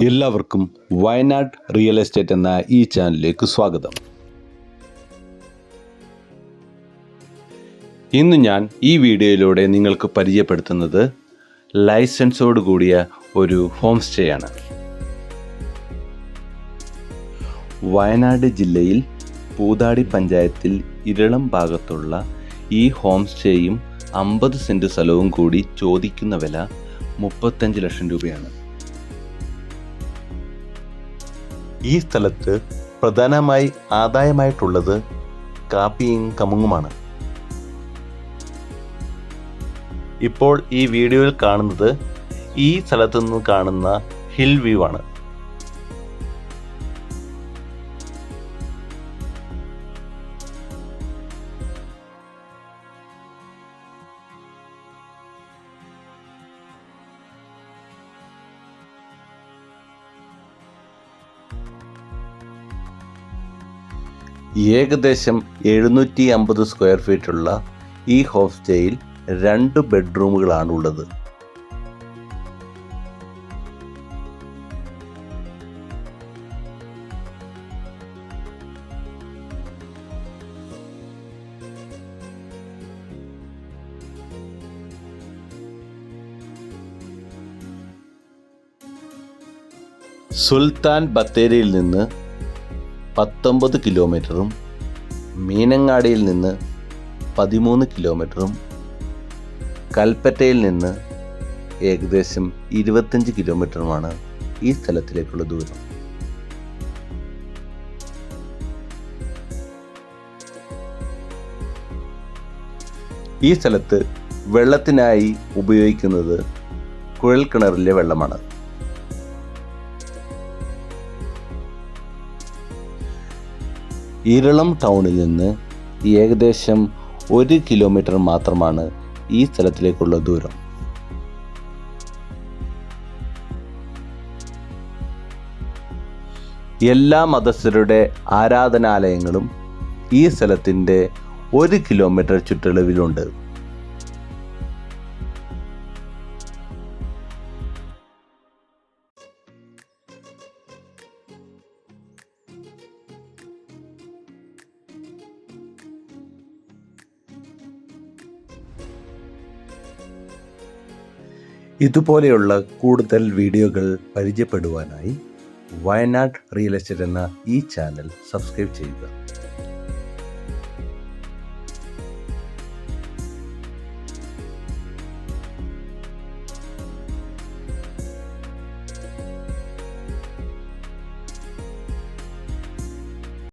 എല്ലാവർക്കും Wayanad real estate എന്ന ഈ ചാനലിലേക്ക് സ്വാഗതം. ഇന്ന് ഞാൻ ഈ വീഡിയോയിലൂടെ നിങ്ങൾക്ക് പരിചയപ്പെടുത്തുന്നത് ലൈസൻസോട് കൂടിയ ഒരു ഹോം സ്റ്റേ ആണ്. വയനാട് ജില്ലയിൽ പൂതാടി പഞ്ചായത്തിൽ ഇരളം ഭാഗത്തുള്ള ഈ ഹോം സ്റ്റേയും 50 സെൻറ്റ് സ്ഥലവും കൂടി ചോദിക്കുന്ന വില 35 ലക്ഷം രൂപയാണ്. ഈ സ്ഥലത്ത് പ്രധാനമായി ആദായമായിട്ടുള്ളത് കാപ്പിയും കമുങ്ങുമാണ്. ഇപ്പോൾ ഈ വീഡിയോയിൽ കാണുന്നത് ഈ സ്ഥലത്തു നിന്ന് കാണുന്ന ഹിൽ വ്യൂ ആണ്. ഏകദേശം 750 സ്ക്വയർ ഫീറ്റുള്ള ഈ ഹോം സ്റ്റേയിൽ 2 ബെഡ്റൂമുകളാണ് ഉള്ളത്. സുൽത്താൻ ബത്തേരിയിൽ നിന്ന് 19 കിലോമീറ്ററും മീനങ്ങാടിയിൽ നിന്ന് 13 കിലോമീറ്ററും കൽപ്പറ്റയിൽ നിന്ന് ഏകദേശം 25 കിലോമീറ്ററുമാണ് ഈ സ്ഥലത്തിലേക്കുള്ള ദൂരം. ഈ സ്ഥലത്ത് വെള്ളത്തിനായി ഉപയോഗിക്കുന്നത് കുഴൽക്കിണറിലെ വെള്ളമാണ്. ഇരളം ടൗണിൽ നിന്ന് ഏകദേശം 1 കിലോമീറ്റർ മാത്രമാണ് ഈ സ്ഥലത്തിലേക്കുള്ള ദൂരം. എല്ലാ മതസ്ഥരുടെ ആരാധനാലയങ്ങളും ഈ സ്ഥലത്തിൻ്റെ 1 കിലോമീറ്റർ ചുറ്റളവിലുണ്ട്. ഇതുപോലെയുള്ള കൂടുതൽ വീഡിയോകൾ പരിചയപ്പെടുവാനായി വയനാട് റിയൽ എസ്റ്റേറ്റ് എന്ന ഈ ചാനൽ സബ്സ്ക്രൈബ് ചെയ്യുക.